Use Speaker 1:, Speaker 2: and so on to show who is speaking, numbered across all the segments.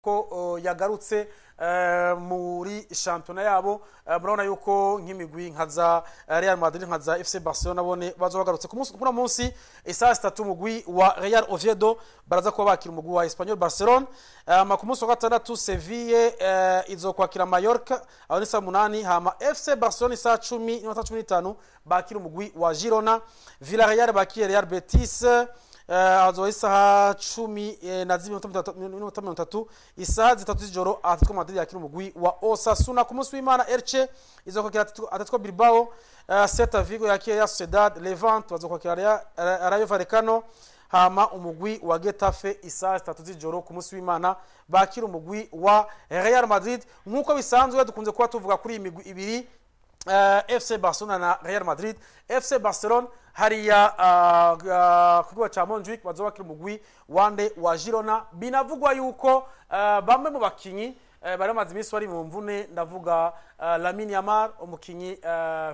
Speaker 1: ko yagarutse muri shampiyona yabo murabona yuko nk'imigwi nkaza Real Madrid nkaza FC Barcelona bone bazo bagarutse ku munsi isaha 3 umugwi wa Real Oviedo baraza kuba bakira umugwi wa Espanyol Barcelona ku munsi wa gatandatu Sevilla izokwakira Mallorca aho ni saa 8 hama FC Barcelona isaha 10:15 bakira umugwi wa Girona. Villarreal bakira Real Betis azo isaha 10:30 isaha 3 z'ijoro Atletico Madrid yakira umugwi wa Osasuna. Ku munsi w'Imana Elche izokwakira Atletico Bilbao, Celta Vigo yakira Real Sociedad, Levante bazokwakira Rayo Vallecano, hama umugwi wa Getafe isaha 3 z'ijoro ku munsi w'Imana bakira umugwi wa Real Madrid. Nkuko bisanzwe dukunze kuba tuvuga kuri imigwi ibiri FC Barcelona na Real Madrid. FC Barcelona hariya kukiwa cha Montjuic bazobakira umugwi wande wa Girona. Binavugwa yuko bamwe mu bakinyi bari amazi iminsi bari mu mvune, ndavuga Lamine Yamal, umukinyi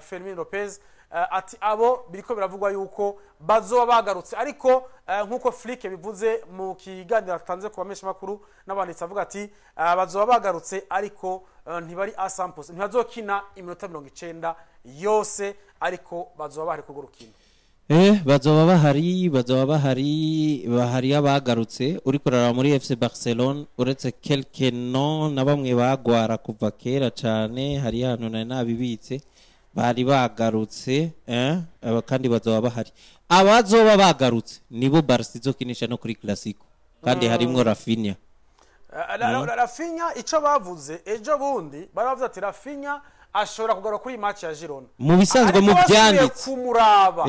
Speaker 1: Fermin Lopez, ati abo biriko biravugwa yuko bazoba bagarutse, ariko nkuko Flick bivuze mu kiganiro atanze ku bamesha makuru n'abanditsi avuga ati bazoba bagarutse ariko ntibari asamples, ntibazokina iminota 90 yose, ariko bazoba bari kugurukina.
Speaker 2: Bazoba bahari abagarutse. uri kurara muri FC Barcelona uretse quelques noms na bamwe bagwara kuva kera cyane, hari hano nabibitse bari bagarutse kandi bazoba bahari. Abazoba bagarutse nibo Barca izokinisha no kuri Clasico, kandi harimo Rafinha.
Speaker 1: Rafinha ico bavuze ejo bundi baravuze ati Rafinha ashobora kugaruka kuri match ya Girona.
Speaker 2: Mu bisanzwe mu byanditse
Speaker 1: kumuraba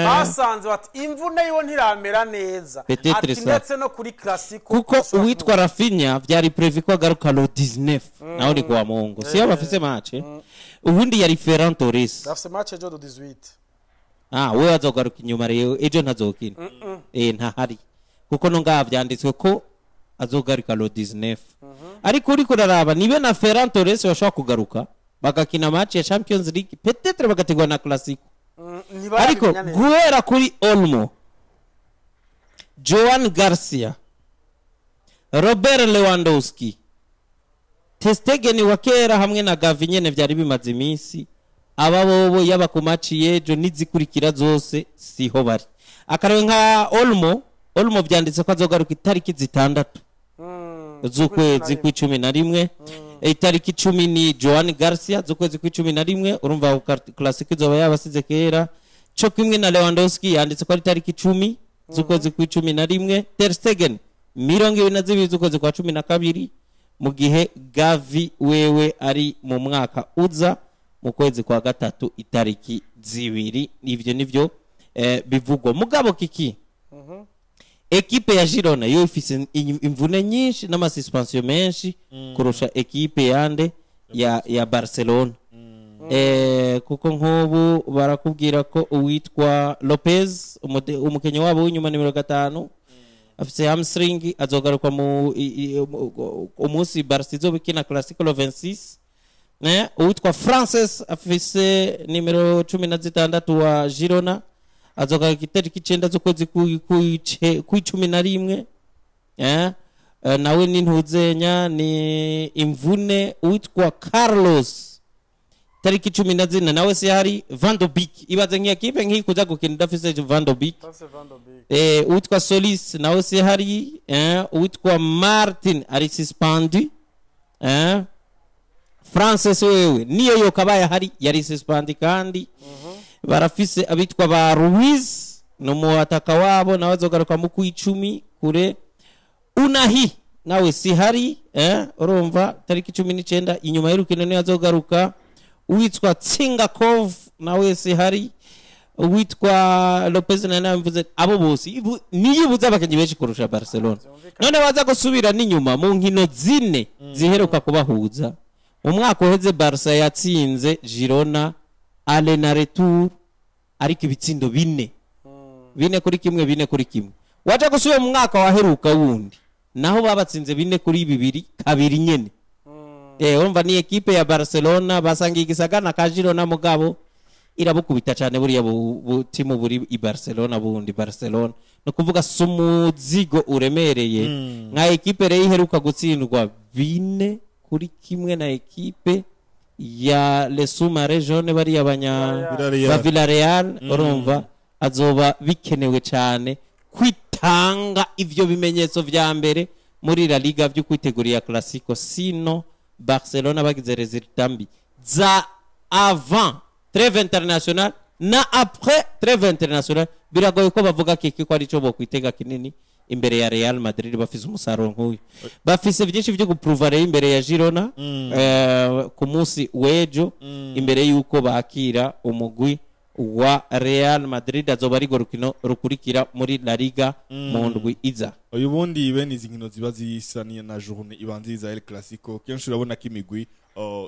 Speaker 1: basanze bati imvune yo ntiramera neza, ati ndetse no kuri Clasico
Speaker 2: kuko uwitwa Rafinha byari prevu ko agaruka lo 19 naho ni kwa Mungu siyo bafise match. Ubundi yari Ferran Torres
Speaker 1: bafise match ejo do 18.
Speaker 2: We azogaruka inyuma rero ejo ntazokina. Ntahari kuko no ngaha byanditswe ko azogaruka lo 19. Ariko uri kuraraba nibe na Ferran Torres bashobora kugaruka bagakina match ya Champions League, peut-être bagategwa na Clasico. Ariko guhera kuri Olmo, Joan Garcia, Robert Lewandowski, Ter Stegen wakera hamwe na Gavi nyene vyari bimaze iminsi, aba bobo yaba ku match yejo nizikurikira zose siho bari. Akarewe nka Olmo byanditse ko azogaruka itariki 6 z'ukwezi kwa11. Itariki 10 ni Joan Garcia z'ukwezi kwa 11. urumva Clasico izoba yabasize kera. Cyo kimwe na Lewandowski yanditse ko ari itariki 10 z'ukwezi kwa 11. Ter Stegen 22 z'ukwezi kwa 12, mu gihe Gavi wewe ari mu mwaka uza mu kwezi kwa 3 itariki 2. Ivyo nivyo bivugwa. Mugabo kiki ekipe ya Girona yo ifise imvune nyinshi n'amasuspension menshi kurusha ekipe yande ya Barcelona. Kuko nk'ubu barakubwira ko uwitwa Lopez umukenye wabo w'inyuma nimero 5 afise hamstring, azogaruka mu umunsi Barca izobikina Clasico 26. Uwitwa Frances afise nimero 16 wa Girona azogaruka itariki 9 z'ukwezi ku 11. Nawe n'intuzenya ni imvune uwitwa Carlos tariki 14 nawe se hari Van de Beek. Ibaze nk'ikipe nk'ikuza gukina dafise Van de Beek. Uwitwa Solis nawe se hari uwitwa Martin ari suspendu. Frances wewe niyo yokabaya hari yari suspendu, kandi barafise abitwa ba Ruiz no muataka wabo nawe azogaruka mu 10 kure. Unahi nawe si hari urumva tariki 19 inyuma y'urukino niyo azogaruka. Uwitwa Tsingakov nawe si hari. Uwitwa Lopez na namvuze abo bose niyibuza abakenyi benshi kurusha Barcelona. None baza gusubira n'inyuma mu nkino zine ziheruka kubahuza. Mu mwaka uheze Barca yatsinze Girona ale na retour ariko ibitsindo 4 kuri kimwe. Waje gusubira mu mwaka waheruka wundi naho babatsinze 4-2 kabiri nyene. Urumva ni ekipe ya Barcelona basangiye igisagana ka Girona, mugabo irabukubita cyane buriya timu buri i Barcelona bundi Barcelona no kuvuga sumuzigo uremereye nka ekipe rero iheruka gutsindwa 4-1 na ekipe ya Lesuma Region bari abanya ba Villarreal urumva azoba bikenewe cyane kwitanga ivyo bimenyetso vya mbere muri La Liga byo kwitegurira Clasico sino Barcelona bagize resultat mbi za avant trêve international na après trêve international biragoye ko bavuga kiki ko ari cyo bokwitega kinini imbere ya Real Madrid bafise umusaruro nk'uyu bafise byinshi byo guprovare imbere ya Girona ku munsi wejo imbere yuko bakira umugwi wa Real Madrid azoba ari gorukino rukurikira muri La Liga mu ndwi iza
Speaker 3: uyu bundi bene izi nkino ziba zisaniye na journée ibanziriza El Clasico kenshi urabona ko imigwi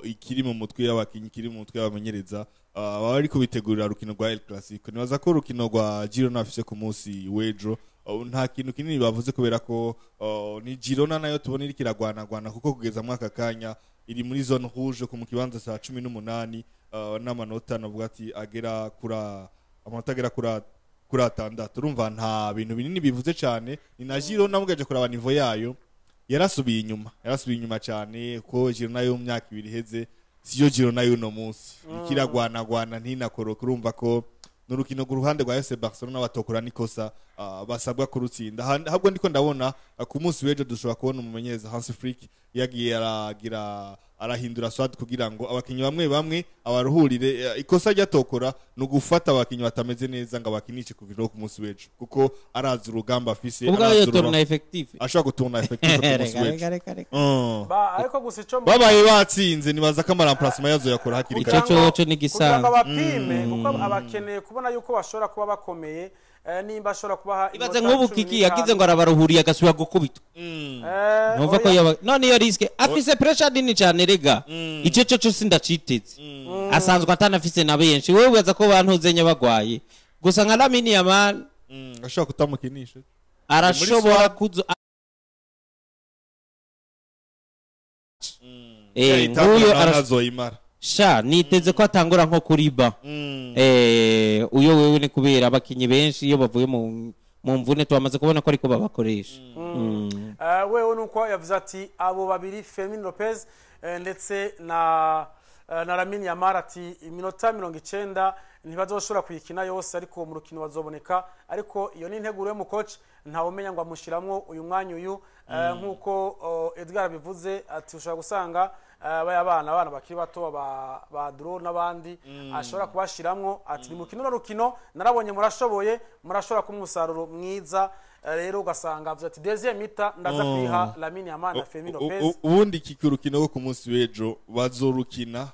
Speaker 3: ikiri mu mutwe y'abakinyi ikiri mu mutwe y'abamenyereza baba ariko bitegurira rukino rwa El Clasico nibaza ko rukino rwa Girona afise ku munsi wejo nta kintu kinini bavuze kubera ko ni Girona nayo tubona iri kiragwana kuko kugeza mwaka kanya iri muri zone rouge ku mukibanza sa 18 n'amanota navuga ati agera amanota agera kuri atandatu urumva nta bintu binini bivuze cyane ni na Girona mugaje kuraba niveau yayo yarasubiye inyuma cyane ko Girona yo mu myaka 2 iheze siyo Girona y'uno munsi ikiragwana ntinakoroka urumva ko n'urukino ku ruhande rwa FC Barcelona batokora nikosa basabwa kurutsinda habwo ndiko ndabona ku munsi wejo dushobora kubona umumenyereza Hans Flick yagiye arahindura swad kugira ngo abakinyi bamwe abaruhurire ikosa ryatokora no gufata abakinyi batameze neza ngo abakinishe kuvira ku munsi wejo kuko arazi urugamba afise
Speaker 2: arazi effective
Speaker 3: ashaka guturna effective ku munsi wejo
Speaker 1: ariko gusa ico
Speaker 3: babaye batsinze nibaza ko amaramplacement yazo yakora hakiri
Speaker 2: ico ni gisanga
Speaker 1: abapime kuko abakeneye kubona yuko bashobora kuba bakomeye nimba ashobora kubaha
Speaker 2: ibaze nk'ubu Kiki yagize ngo arabaruhuriye agasubira gukubita numva ko none iyo riske afise pressure nini cyane rega ico cyo sindaciteze asanzwe atanafise na benshi wewe ubaza ko bantuzenye bagwaye gusa nka Lamine Yamal
Speaker 3: ashobora kutamukinisha
Speaker 2: arashobora kuzo
Speaker 3: nguyo arazoyimara
Speaker 2: sha niteze ko atangura nko kuri ba uyo wewe ni kubera abakinyi benshi iyo bavuye mu mvune twamaze kubona ko ariko babakoresha
Speaker 1: wewe nuko yavuze ati abo babiri Fermin Lopez ndetse na Lamine Yamal ati iminota 90 ntibazoshobora kuyikina yose ariko mu rukino bazoboneka ariko iyo ni integuro yo mu coach ntawe umenya ngo amushiramwo uyu mwanya uyu nkuko Edgar bivuze ati ushobora gusanga abana bakiri bato ba Dro n'abandi ashobora kubashiramwo ati ni mukino rukino narabonye murashobora kumusaruro mwiza rero ugasanga avuze ati deuxième mita ndaza kwiha Lamine Yamal na Fermin Lopez
Speaker 3: ubundi kikirukino go ku munsi wejo bazorukina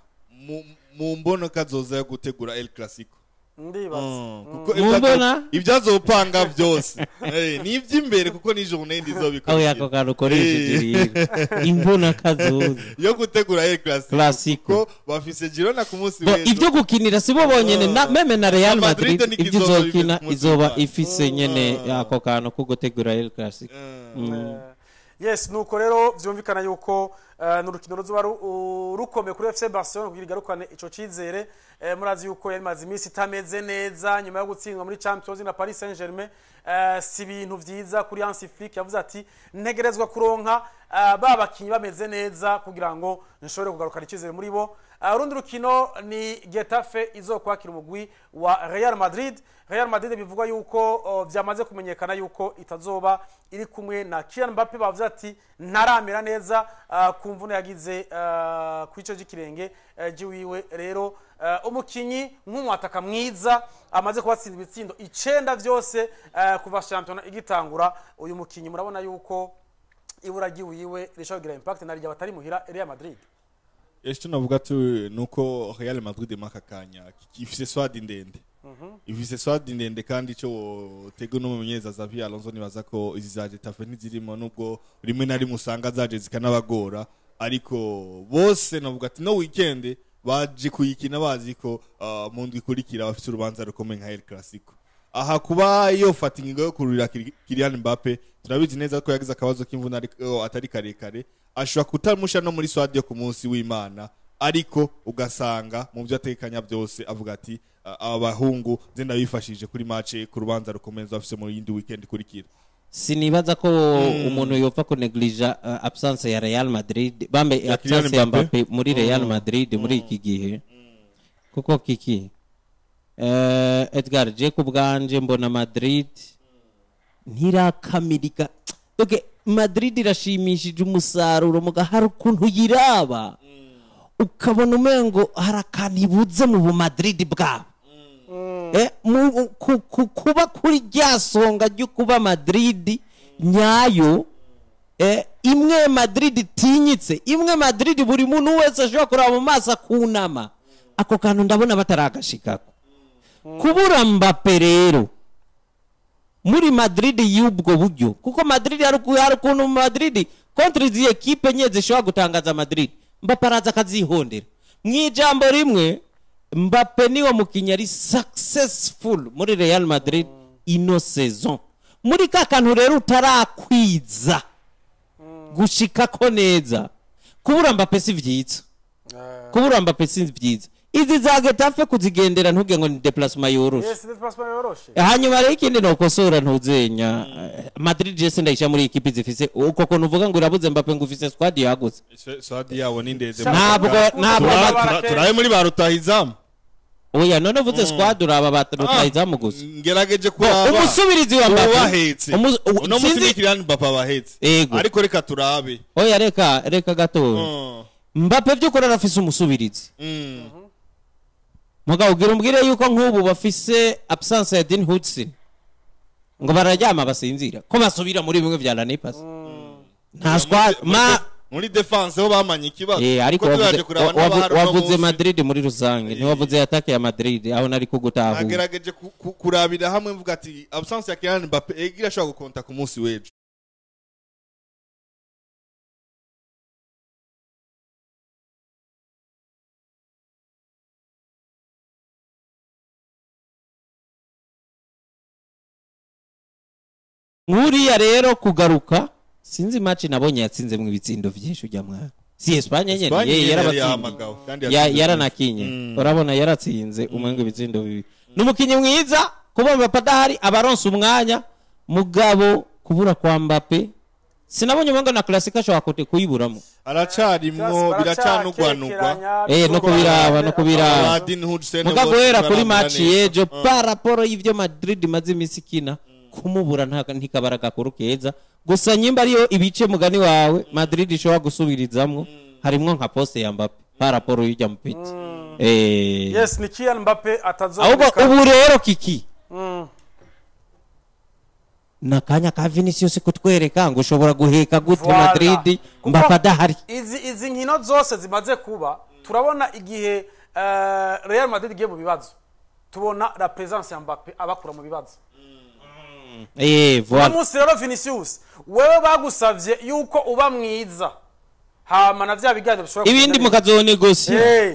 Speaker 3: mu mbono kazoza yo gutegura El Clasico
Speaker 2: ndibaza
Speaker 3: ibyazopanga byose ni iby'imbere kuko ni journée ndizobikora
Speaker 2: aho yako karukoresheje imbona kazoza
Speaker 3: yo gutegura El Clasico bafise Girona ku munsi wejo
Speaker 2: ibyo gukinira sibo bonyene meme na Real Madrid ibyo izoba ifise nyene ako kantu ko gutegura El Clasico
Speaker 1: yes nuko rero byumvikana yuko n'urukino ruzoba rukomeye kuri FC Barcelona kugira igarukane ico cizere murazi yuko yari mazi imisi itameze neza nyuma yo gutsindwa muri Champions na Paris Saint-Germain si ibintu vyiza kuri Hans Flick yavuze ati ntegerezwa kuronka babakinyi bameze neza kugira ngo nshobore kugarukana icizere muri bo urundi rukino ni Getafe izokwakira umugwi wa Real Madrid bivugwa yuko byamaze kumenyekana yuko itazoba iri kumwe na Kylian Mbappe bavuze ati ntaramera neza ku mvune yagize ku ico gikirenge jiwiwe rero umukinyi nk'umwataka mwiza amaze kubatsinda ibitsindo 9 byose kuva championnat igitangura uyu mukinyi murabona yuko ibura giwiwe rishogira impact na rya batari muhira Real Madrid
Speaker 3: Esto navuga tu nuko Real Madrid makakanya ifise swadi ndende ifise swadi ndende kandi cyo tego no mumenyeza Xavi Alonso nibaza ko izizaje tafe ntizirimo nubwo rimwe na rimwe usanga zaje zikanabagora ariko bose navuga ati no weekend baje kuyikina bazi ko mu ndwi kurikira bafite urubanza rukomeye nka El Clasico aha kuba yo fatinga yo kurira Kylian Mbappe turabizi neza ko yagize akabazo k'imvuna atari karekare ashobora kutamusha no muri swadi yo ku munsi w'Imana ariko ugasanga mu byo atekanya byose avuga ati abahungu zenda bifashije kuri match ku rubanza rukomeza bafise mu yindi weekend kurikira.
Speaker 2: Sinibaza ko umuntu yopfa ko neglija absence ya Real Madrid bambe absence ya Mbappe muri Real Madrid muri iki gihe kuko kiki Edgar je kubganje mbona Madrid ntirakamilika doke Madrid irashimishije umusaruro muga hari ukuntu yiraba ukabona umengo harakanibuze mu Madrid bwabo kuba kuri ryasonga ryo kuba Madrid nyayo imwe Madrid tinyitse imwe Madrid buri muntu wese ashobora kuraba mu maso kunama ako kantu ndabona bataragashikako kubura Mbappe rero muri Madrid y'ubwo buryo kuko Madrid hari ukuntu Madrid contre izi equipe nye zishobora gutangaza Madrid Mbappe araza akazihondera mwijambo rimwe Mbappe niwe mukinnyi ari successful muri Real Madrid ino saison muri kakantu rero utarakwiza gushika ko neza kubura Mbappe si vyiza kubura Mbappe si vyiza izi za Getafe kuzigendera ntuge ngo ni déplacement yoroshe
Speaker 1: yes déplacement yoroshe
Speaker 2: hanyuma rero ikindi no kosora ntuzenya Madrid je ndayisha muri equipe zifise uko ko nuvuga ngo urabuze Mbappe ngo ufise squad yagutse
Speaker 3: squad yabo ni ndeze
Speaker 2: ntabwo
Speaker 3: turaye muri barutahizamu
Speaker 2: oya none uvuze squad uraba barutahizamu gusa
Speaker 3: ngerageje kuraba
Speaker 2: umusubirizi wa Mbappe
Speaker 3: bahetse no musi Kylian Mbappe bahetse ariko reka turabe
Speaker 2: oya reka gato Mbappe byukora arafise umusubirizi mugabo umbwire yuko nk'ubu bafise absence ya Dean Hudson ngo bararyama basinzira ko basubira muri bimwe vya Lanipas nta squad
Speaker 3: muri defense ho bamanye ikibazo
Speaker 2: ariko wavuze Madrid muri rusange ni wavuze attaque ya Madrid aho nari kugutahu
Speaker 3: agerageje kurabira hamwe mvuga ati absence ya Kylian Mbappe egira ashobora gukonta ku munsi wejo
Speaker 2: Nguriya rero kugaruka sinzi match nabonye yatsinze mu ibitsindo vyinshi ujya mwana si Espagne nyene yaranakinye urabona yaratsinze umwengo ibitsindo bibi numukinyi mwiza kuba Mbappe adahari abaronse umwanya mugabo kubura kwa Mbappe sinabonye umwengo na classique ashobora kote kuyiburamo
Speaker 3: aracarimwo biracanugwanugwa
Speaker 2: no kubiraba mugabo guhera kuri match yejo par rapport y'ivyo Madrid maze misikina kumubura ntikabaraga kurukeza gusa nyimba ariyo ibice mugani wawe Madrid ishobora gusubirizamwo harimwo nka poste ya Mbappe par rapport y'ujya mupiti
Speaker 1: yes ni Kylian Mbappe
Speaker 2: atazoka ubu rero kiki nakanya ka Vinicius kutwereka ngo ushobora guheka gute Madrid Mbappe adahari
Speaker 1: izi nkino zose zimaze kuba turabona igihe Real Madrid igiye mu bibazo tubona la présence ya Mbappe abakura mu bibazo
Speaker 2: voilà
Speaker 1: umunsi rero Vinicius wewe bagusavye yuko uba mwiza hama na vya biganiro bishobora
Speaker 2: ibindi mukazonegosia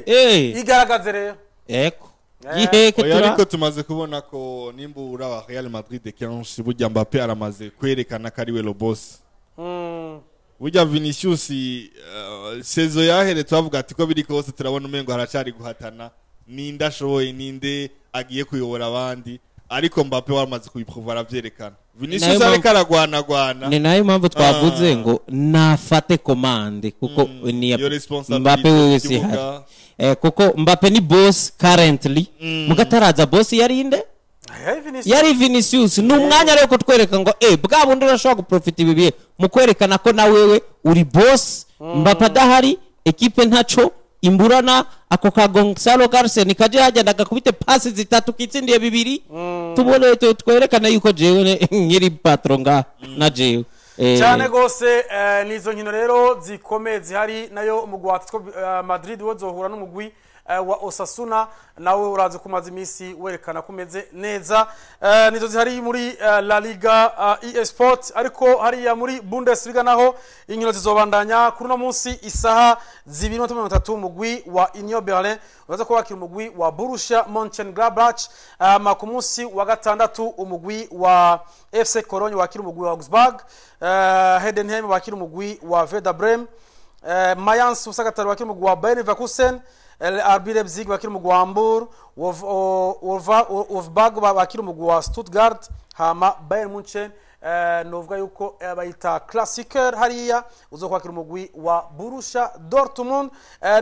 Speaker 1: igaragaze rero
Speaker 2: eko yiheke
Speaker 3: ariko tumaze kubona ko nimba uraba Real Madrid kenshi burya Mbappe aramaze kwerekana ko ari we boss burya Vinicius sezo yahere twavuga ati ko biri kose turabona umengo haracari guhatana ninde ashoboye ninde agiye kuyobora abandi ariko Mbappe wamaze kubiprova avyerekana Vinicius areka aragwana
Speaker 2: ni nayo mpamvu twavuze ngo nafate commande kuko ni Mbappe wewe si hari kuko Mbappe ni boss currently mugataraza boss yarinde yari Vinicius numwanya rero ko twereka ngo bwa bundi urashobora guprofita ibibiye mu kwerekana ko na wewe uri boss Mbappe adahari equipe ntaco imburana ako ka Gonzalo Garcia kaje hajya kubite pasi zitatu kitsindiye bibiri tubone twerekana yuko jewe nkiri patron na jewe
Speaker 1: cyane gose nizo nkino rero zikomeye zihari nayo umugwi wa Madrid wozohura n'umugwi wa Osasuna nawe uraze kumaza imisi werekana kumeze neza nizo zihari muri La Liga eSport ariko hari ya muri Bundesliga naho inkino zizobandanya kuri no munsi isaha 2:30 umugwi wa Union Berlin uraza kubakira umugwi wa Borussia Mönchengladbach ku munsi wa gatandatu umugwi wa FC Cologne wakira umugwi wa Augsburg Heidenheim wakira umugwi wa Werder Bremen Mayence usagatari wakiri mugwa Bayern Leverkusen, RB Leipzig wakiri mugwa Hamburg, Wolfsburg wakiri mugwa Stuttgart, hama Bayern Munchen novuga yuko bayita Klassiker hariya uzokwakira umugwi wa Borussia Dortmund.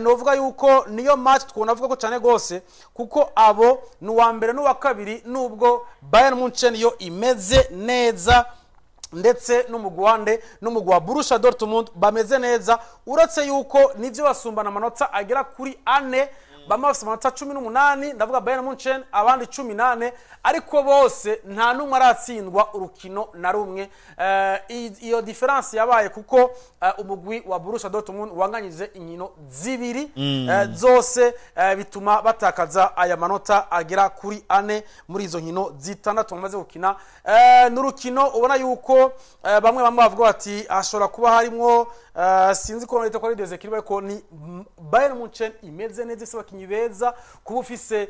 Speaker 1: Novuga yuko niyo match twonavuga ko cyane gose kuko abo ni wa mbere no wa kabiri nubwo Bayern Munchen yo imeze neza ndetse n'umugwande n'umugwa Borussia Dortmund bameze neza uretse yuko nivyo basumbana amanota agera kuri 4 bamafise amanota 18 ndavuga Bayern Munchen abandi 18 ariko bose nta numwe aratsindwa urukino na rumwe. Iyo difference yabaye kuko umugwi wa Borussia Dortmund wanganyije inkino zibiri zose bituma batakaza aya manota agera kuri 4 muri izo nkino zitandatu bamaze gukina. N'urukino ubona yuko bamwe bavuga bati ashobora kuba harimo sinzi ko leta ko ari Desekirbe ko ni Bayern Munchen imeze neza isabakinyi beza kuba ufise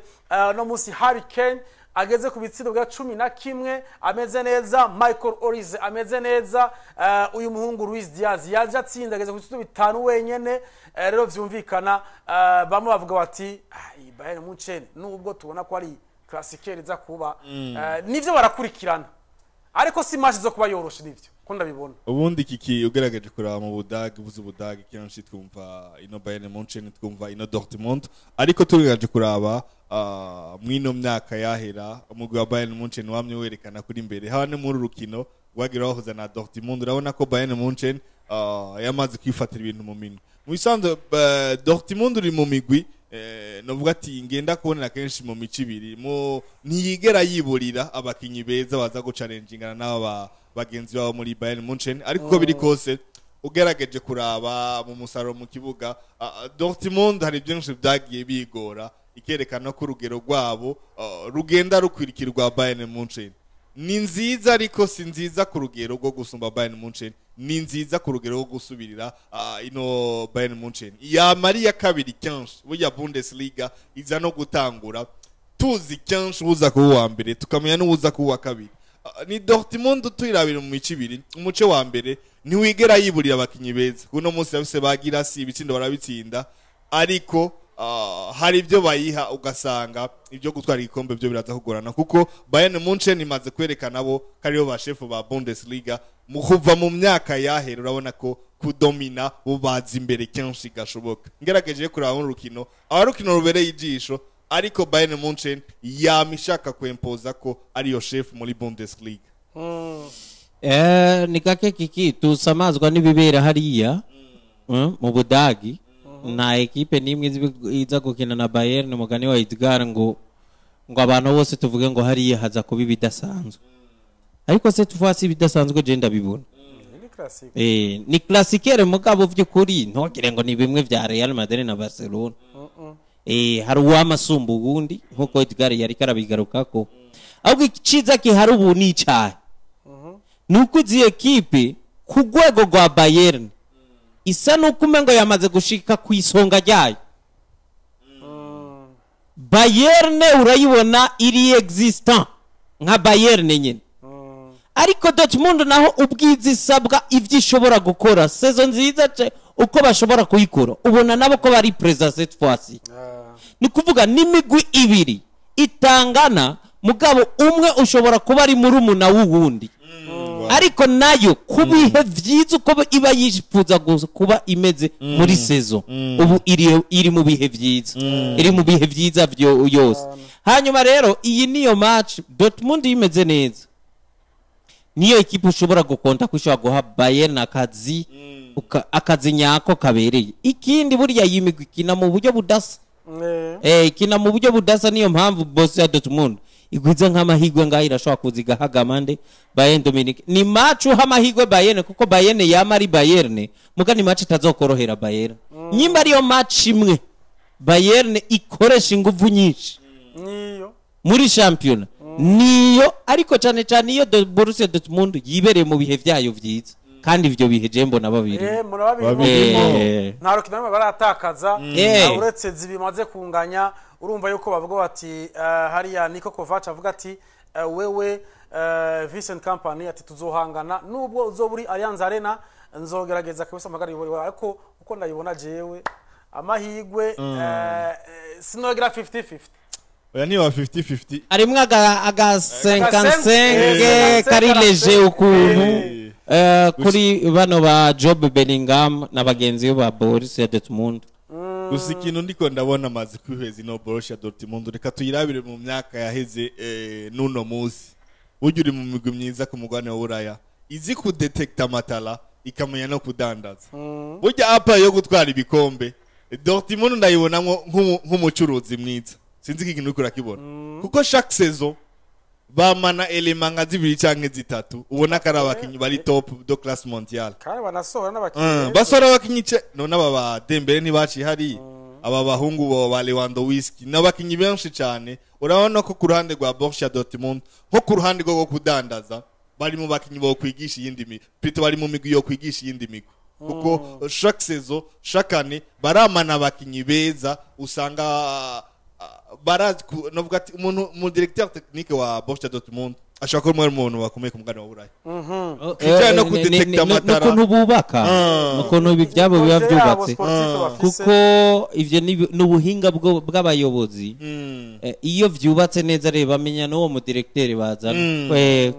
Speaker 1: no musi Harry Kane ageze ku bitsindo bwa 11 ameze neza, Michael Olise ameze neza, uyu muhungu Luis Diaz yaje atsinda ageze ku bitsindo 5 wenyene. Rero vyumvikana bamwe bavuga bati Bayern Munchen nubwo tubona ko ari Klassiker za kuba nivyo barakurikirana ariko si match zo kuba yoroshe nivyo ko ndabibona.
Speaker 3: Ubundi kiki ugerageje kuraba mu Budage buzu Budage kenshi twumva ino Bayern Munchen twumva ino Dortmund ariko turigaje kuraba mwino myaka yahera umugwi wa Bayern Munchen wamye werekana kuri imbere hane muri rukino wagira wahoza na Dortmund urabona ko Bayern Munchen yamaze kwifatira ibintu mu minwe mu bisanzwe. Dortmund uri mu migwi novuga ati ngenda kubonera kenshi mu mici ibiri mu ntiyigera yiburira abakinyi beza baza go challengingana n'aba bagenzi babo muri Bayern Munchen ariko uko biri kose ugerageje kuraba mu musaruro mu kibuga Dortmund hari byinshi byagiye bigora ikerekana ko urugero rwabo rugenda rukwirikirwa Bayern Munchen ni nziza ariko si nziza ku rugero rwo gusumba Bayern Munchen, ni nziza ku rugero rwo gusubirira ino Bayern Munchen ya Maria kabiri kenshi burya Bundesliga iza no gutangura tuzi kenshi uza kuwa mbere tukamenya n'uza kuwa kabiri. Ni Dortmund tuyirabira mu mici ibiri umuce wa mbere ni wigera yiburira abakinyi beza kuno munsi yabise bagira si ibitsindo barabitsinda ariko hari ibyo bayiha ugasanga ibyo gutwara igikombe byo biraza kugorana kuko Bayern Munchen imaze kwerekana bo kariyo ba chef ba Bundesliga mu kuva mu myaka yahera urabona ko kudomina ubaza imbere kenshi gashoboka. Ngerageje kuraba mu rukino abarukino rubereye ijisho ariko Bayern Munchen yamishaka kwempoza ko ariyo chef muri Bundesliga.
Speaker 2: Ni kake kiki tusamazwa n'ibibera hariya mu Budagi na ekipe nimwe iza gukina na Bayern umugani wa Edgar ngo abantu bose tuvuge ngo hariya haza kuba bidasanzwe ariko se tufasi bidasanzwe je ndabibona. Ni Klassiker mugabo vy'ukuri ntogire ngo ni bimwe vya Real Madrid na Barcelona. Hari uwamasumba ubundi nkuko Edgar yari karabigarukako ahubwo iciza ki hari ubu ni cyahe nuko izi ekipe ku rwego rwa Bayern isa nukume ngo yamaze gushika ku isonga ryayo. Bayern urayibona iri existant nka Bayern nyene ariko Dortmund naho ubwizi sabwa ivyishobora gukora saison nziza uko bashobora kuyikora ubona nabo ko bari present cette fois-ci. Ni kuvuga n'imigwi ibiri itangana mugabo umwe ushobora kuba ari muri umuna wundi ariko nayo kubihe vyiza uko iba yifuza kuba imeze muri saison ubu iri mu bihe vyiza iri mu bihe vyiza byo yose. Hanyuma rero iyi niyo match Dortmund imeze neza niyo ekipe ushobora gukonta kwishobora guha Bayern akazi nyako kabereye. Ikindi burya yimigwi kina mu buryo budasa kina mu buryo budasa niyo mpamvu Borussia Dortmund igwiza nk'amahigwe ngaho irashobora kuziga hagamande Bayern Dominique ni match hamahigwe Bayern kuko Bayern yamari Bayern muga ni match itazokorohera Bayern nyimba ariyo match imwe Bayern ikoresha ingufu nyinshi
Speaker 1: niyo
Speaker 2: muri champion niyo ariko cyane cyane iyo Borussia Dortmund yibereye mu bihe vyayo vyiza kandi ivyo bihe jembo na babiri
Speaker 1: nta rukino baratakaza uretse zibimaze kunganya. Urumva yuko bavuga bati hariya Niko Kovac avuga ati wewe Vincent Kompany ati tuzohangana nubwo uzoburi Allianz Arena nzogerageza kabisa magari ariko uko ndayibona jewe amahigwe sinogira 50-50
Speaker 3: oya niba 50-50
Speaker 2: arimwe aga 55 kari leje ukuntu kuri bano ba Job Bellingham na bagenzi ba Borussia Dortmund.
Speaker 3: gusa ikintu ndiko ndabona amazi kwiheza ino Borussia Dortmund reka tuyirabire mu myaka yaheze nuno musi ujye uri mu migwi myiza ku mugabane wa Buraya izi kudetekta amatara ikamenya no kudandaza burya apa yo gutwara ibikombe Dortmund ndayibonamo nk'umucuruzi mwiza sinzi iki kintu ukora kibona kuko chaque saison bamana element nka zibiri canke zitatu ubona ko ari abakinyi bari top do class mondiale
Speaker 1: kandi banasohora n'abakinyi
Speaker 3: basora abakinyi none aba ba Dembele ntibaci hari aba bahungu bo ba Lewandowski n'abakinyi benshi cyane urabona ko ku ruhande rwa Borussia Dortmund nko ku ruhande rwo kudandaza bari mu bakinyi bo kwigisha yindi migwi plutôt bari mu migwi yo kwigisha yindi migwi kuko chaque saison chaque année baramana abakinyi beza usanga barazi novuga ati umuntu mu directeur technique wa Borussia Dortmund ashaka ko umuntu bakomeye ku mugabane wa Burayi kijana no kudetekta amatara
Speaker 2: nukuntu bubaka nukuntu ibi byabo biba byubatse kuko ivyo n'ubuhinga bw'abayobozi iyo vyubatse neza reba bamenya n'uwo mu directeur bazana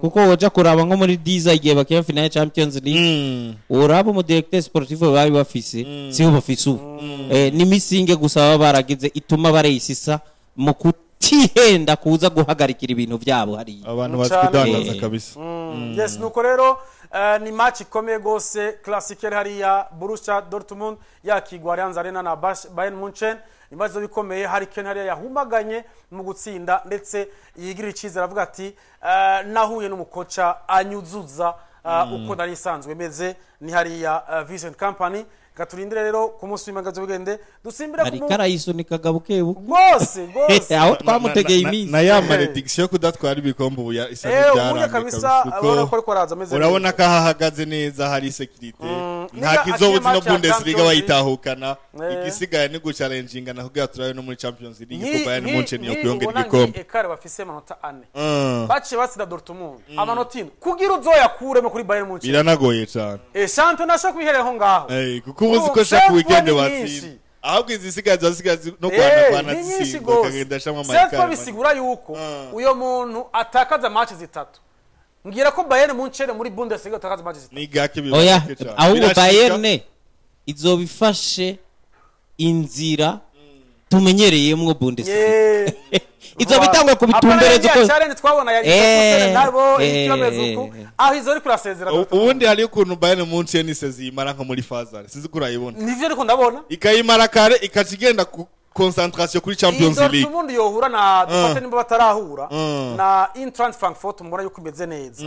Speaker 2: kuko woja kuraba nko muri Diza igihe bakiya final Champions League uraba mu directeur sportif bari bafise siho bafise ubu n'imisinge gusa baba baragize ituma bareyisisa mu kutihenda kuza guhagarikira ibintu byabo hari
Speaker 3: abantu bazikudandaza kabisa
Speaker 1: yes nuko rero ni match ikomeye gose classique hariya Borussia Dortmund yakigwa Allianz Arena na Bayern Munchen imbazo bikomeye hari Ken hariya yahumaganye mu gutsinda ndetse yigirira icizera avuga ati nahuye n'umukoca anyuzuza uko nari isanzwe meze ni hariya Vincent Company gaturindire rero ku munsi w'imagazo bigende dusimbira
Speaker 2: ku ari karayisunika gabukebu
Speaker 1: gose
Speaker 2: aho twamutegeye iminsi
Speaker 3: na ya malediction kudatwara ibikombe ubu ya isani
Speaker 1: ubuye kabisa abona ko araza ameze
Speaker 3: urabona ko hahagaze neza hari security nta kizobuzi no Bundesliga bayitahukana igisigaye ni guchallenginga na kugira turayo no muri Champions League ko Bayern Munchen yo kuyongera ibikombe
Speaker 1: ekare bafise amanota 4 bace basida Dortmund amanota kugira uzoyakuremo kuri Bayern Munchen
Speaker 3: biranagoye cyane
Speaker 1: champion nasho kwihereraho ngaho
Speaker 3: kuko ubuzi ko shaka weekend watsinda ahubwo izisigaza no kwana zisingo kagenda shamwa
Speaker 1: marikari seko bisigura yuko uyo muntu atakaza match zitatu ngira ko Bayern Munchen muri Bundesliga atakaza match zitatu
Speaker 3: ni gake bibashike
Speaker 2: cyane ahubwo Bayern izobifashe inzira tumenyereyemwo Bundesliga izo bitangwa ku bitumberezo
Speaker 1: ko challenge twabona yari nabo ikibamezuko aho izo ari kurasezera
Speaker 3: ubundi hari ukuntu Bayern Munchen isezimara nko muri Fazal sinzi kurayibona
Speaker 1: nivyo ariko ndabona
Speaker 3: ikayimara kare ikacigenda ku concentration kuri Champions League
Speaker 1: Dortmund yohura na dufate nimba batarahura na Eintracht Frankfurt mubona yuko imeze neza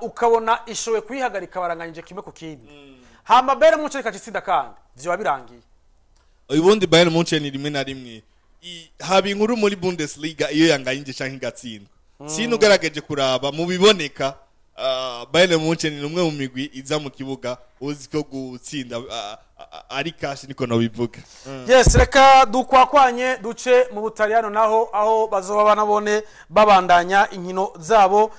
Speaker 1: ukabona ishowe kuyihagarika baranganyije kimwe ku kindi hamba Bayern Munchen ikacitsinda kandi vyo birangiye
Speaker 3: ubundi Bayern Munchen rimwe na rimwe haba inkuru muri Bundesliga iyo yanganyije canke igatsindwa sinugerageje kuraba mu biboneka Bayern Munchen ni umwe mu migwi iza mu kibuga uzi ko gutsinda ari kashi niko no bivuga
Speaker 1: yes reka dukwakwanye duce mu Butaliyano naho aho bazoba banabone babandanya inkino zabo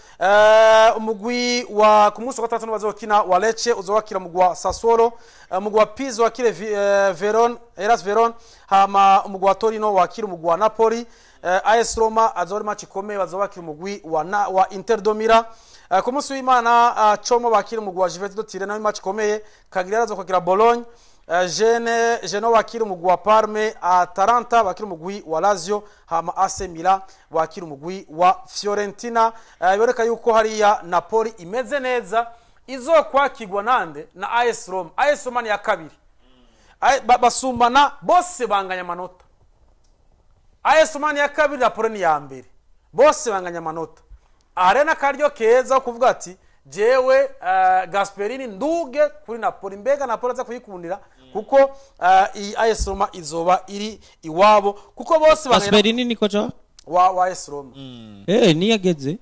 Speaker 1: umugwi wa ku munsi wa gatatu bazokina wa Lecce uzowakira mu gwa Sassuolo umugwi wa Pisa wakire Verona Hellas Verona hama umugwi wa Torino wakira umugwi wa Napoli AS Roma azori match ikomeye bazowakira umugwi wa Inter do Milan ku munsi w'Imana Como bakira umugwi wa Juventus Turin nayo match ikomeye Cagliari azokakira Bologna Genoa wakira umugwi wa Parme Atalanta wakira umugwi wa Lazio hama AC Milan wakira umugwi wa Fiorentina bibereka yuko hariya Napoli imeze neza izo kwakigwa nande na AS Roma AS Roma ni ya kabiri basumbana bose banganya amanota AS Roma ni ya kabiri Napoli ni ya mbere bose banganya amanota arena karyo keza kuvuga ati jewe Gasperini nduge kuri Napoli mbega Napoli aza kuyikundira kuko AS Roma izoba iri iwabo kuko bose
Speaker 2: Gasperini niko cha
Speaker 1: wa AS Roma
Speaker 2: niyageze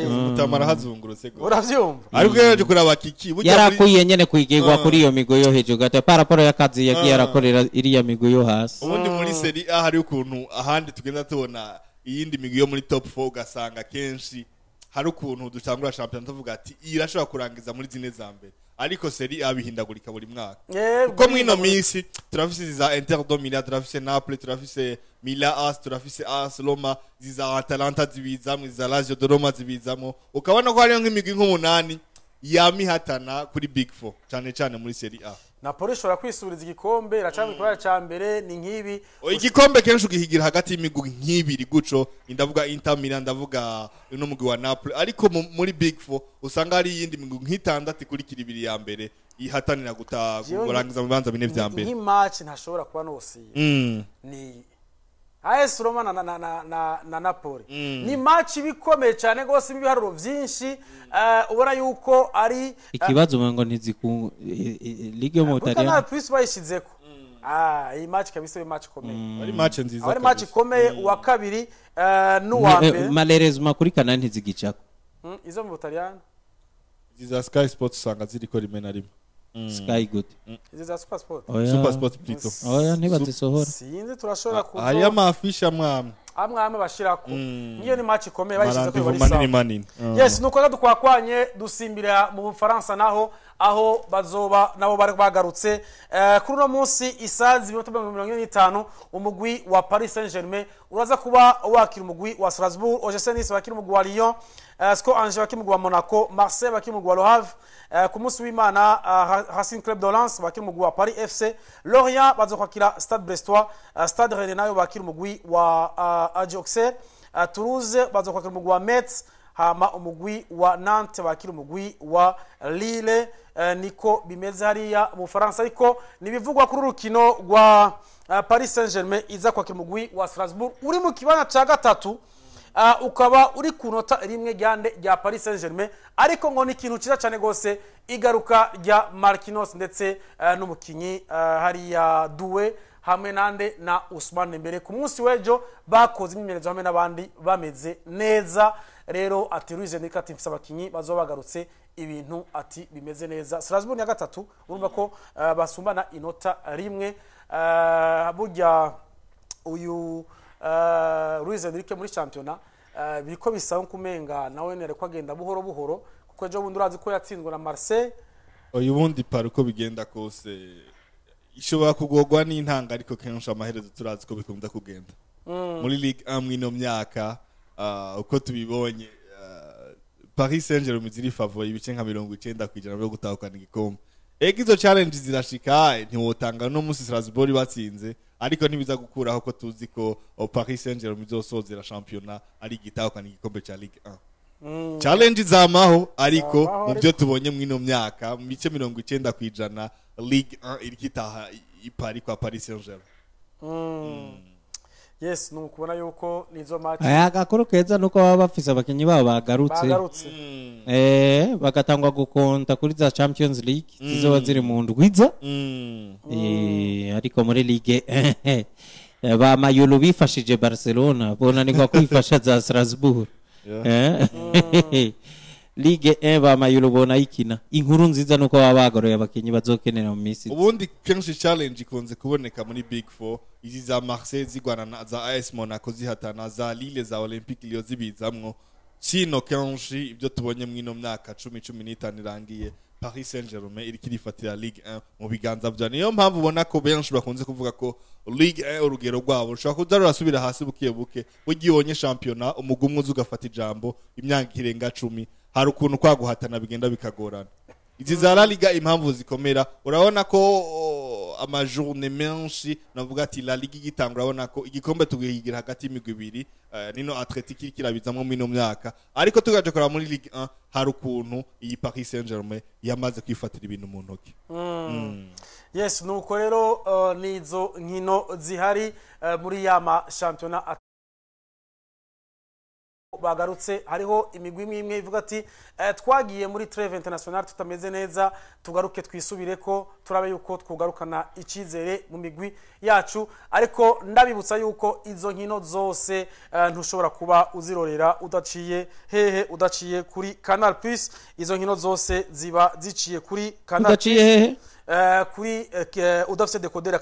Speaker 3: mutamara hazungurutse go
Speaker 1: uravyumva
Speaker 3: ariko yaje kuraba kiki
Speaker 2: yarakuye nyene kwigegwa kuri iyo migo yo hejuru gata paraporo yakazi yagiye arakorera iriya migo yo hasi
Speaker 3: ubundi muri Serie A hari ukuntu ahandi tugenda tubona iyindi migo yo muri top 4 ugasanga kenshi hari ukuntu dutangura champion tuvuga ati irashobora kurangiza muri zine za mbere ariko seri A bihindagurika buri mwaka
Speaker 1: Eh,
Speaker 3: kuko mwino minsi turafise za Inter do Milan turafise Napoli turafise Milan AS turafise AS Roma ziza Atalanta zibizamwe za Lazio de Roma zibizamo ukabona ko hariyo nk'imigwi nk'umunani yamihatana kuri Big 4 cyane cyane muri seri A.
Speaker 1: Napoli ishobora kwisubiriza igikombe iracanga ikibanza ca mbere ni nk'ibi
Speaker 3: igikombe kenshi ugihigira hagati y'imigwi nk'ibiri guco ndavuga Inter Milan ndavuga uno mugwi wa Napoli ariko muri Big 4 usanga hari yindi migwi nk'itandatu kuri kiribiri ya mbere ihatanira gurangiza mu bibanza bine vya mbere
Speaker 1: nk'imatch ntashobora kuba nose ni AS Roma na Napoli ni match bikomeye cyane gose ibiharuro vyinshi ubona yuko ari
Speaker 2: ikibazo ngo ntiziku ligue yo mu Butaliyani
Speaker 1: kana plus bayishizeko iyi match kabisa iyi match ikomeye
Speaker 3: ari match nziza
Speaker 1: ari match ikomeye uwa kabiri n'uwa mbere
Speaker 2: malheureusement kuri kana ntizigicako
Speaker 1: izo mu Butaliyani
Speaker 3: ziza Sky Sports usanga ziriko rimwe na rimwe
Speaker 2: Sky good
Speaker 1: izo za Super Sport
Speaker 3: Super Sport plutôt
Speaker 2: oya ntibazisohora
Speaker 1: sinzi turashobora kuzo
Speaker 3: hariya mafisha mwamwe
Speaker 1: amwe bashirako niyo ni match ikomeye bayishize ko bari
Speaker 3: manini manini
Speaker 1: yes nuko dukwakwanye dusimbira mu Bufaransa naho aho bazoba nabo bari bagarutse kuri no munsi isazi 145 umugwi wa Paris Saint-Germain uraza kuba wakira umugwi wa Strasbourg, OGC Nice wakira umugwi wa Lyon, SCO Angers wakira umugwi wa Monaco, Marseille wakira umugwi wa Le Havre, ku munsi w'Imana Racing Club de Lens wakira umugwi wa Paris FC, Lorient bazokwakira Stade Brestois, Stade Rennais nayo bakira umugwi wa Auxerre, Toulouse bazokwakira umugwi wa Metz, hama umugwi wa Nantes bakira umugwi wa Lille. Niko bimeze hariya mu Faransa ariko nibivugwa kuri urukino rwa Paris Saint-Germain iza kwakira umugwi wa Strasbourg uri mu kibanza ca gatatu ukaba uri ku nota rimwe rya Paris Saint-Germain ariko ngo ni ikintu ciza cyane gose igaruka rya Marquinhos ndetse n'umukinyi hariya Doué hamwe nande na Ousmane Dembele ku munsi wejo bakoze imyimenyerezo hamwe n'abandi bameze neza rero ati Luis Enrique ati mfise abakinyi bazobagarutse ibintu ati bimeze neza. Strasbourg ya gatatu urumva ko basumbana inota rimwe burya uyu Luis Enrique muri championnat biriko bisaba kumenga nawe nere ko agenda buhoro buhoro kuko ejo bundi urazi ko yatsinzwe na Marseille
Speaker 3: uyu bundi par uko bigenda kose ishobora kugogwa n'intanga ariko kenshi amaherezo turazi ko bikunda kugenda muri Ligue 1 mwino myaka uko tubibonye Paris Saint-Germain ziri favori ibice nka 90% byo gutahukana igikombe izo challenge zirashika ntiwotanga no musi Strasbourg batsinze ariko ntibiza gukuraho ko tuzi ko Paris Saint-Germain izosozera championnat ari gitahukana igikombe ca Ligue 1 challenge zamaho ariko mu byo tubonye mwino myaka mu bice 90% Ligue 1 iri kitaha ipari kwa Paris Saint-Germain
Speaker 1: yes nukubona yuko nizo match
Speaker 2: gakuru keza nuko baba bafise abakinyi babo bagarutse bagatangwa gukonta kuri za Champions League zizoba ziri mu ndwiza ariko muri Ligue ba Mayulu bifashije Barcelona bonanirwa kwifasha za Strasbourg Ligue 1 ba Mayulu bona ikina inkuru nziza nuko baba bagoroye abakinyi bazokenera mu misi
Speaker 3: ubundi kenshi challenge ikunze kuboneka muri Big 4 izi za Marseille zigwana za AS Monaco zihatana za Lille za Olympique Lyon zibizamwo kino kenshi ibyo tubonye mwino myaka 10-15 irangiye Paris Saint-Germain iri kirifatira Ligue 1 mu biganza bya niyo mpamvu ubona ko benshi bakunze kuvuga ko Ligue 1 urugero rwabo ushobora kuza rusubira hasi buke buke ugiyonye championnat umugumwe uzugafata ijambo imyaka irenga 10 hari ukuntu kwaguhatana bigenda bikagorana izi za La Liga impamvu zikomera urabona ko amajourne menshi navuga ati La Liga igitangura urabona ko igikombe tugihigira hagati y'imigwi ibiri nino Atletico kirabizamwe mino myaka ariko tugaje kora muri Ligue 1 hari ukuntu iyi Paris Saint-Germain yamaze kwifatira ibintu mu ntoki
Speaker 1: yes nuko rero nizo nkino zihari muri yama championnat bagarutse hariho imigwi imwe ivuga ati twagiye muri trêve international tutameze neza tugaruke twisubire ko turabe yuko twugarukana icizere mu migwi yacu ariko ndabibutsa yuko izo nkino zose ntushobora kuba uzirorera udaciye hehe udaciye kuri Canal Plus izo nkino zose ziba ziciye kuri Canal
Speaker 2: Plus udaciye hehe
Speaker 1: kuri udafite decoder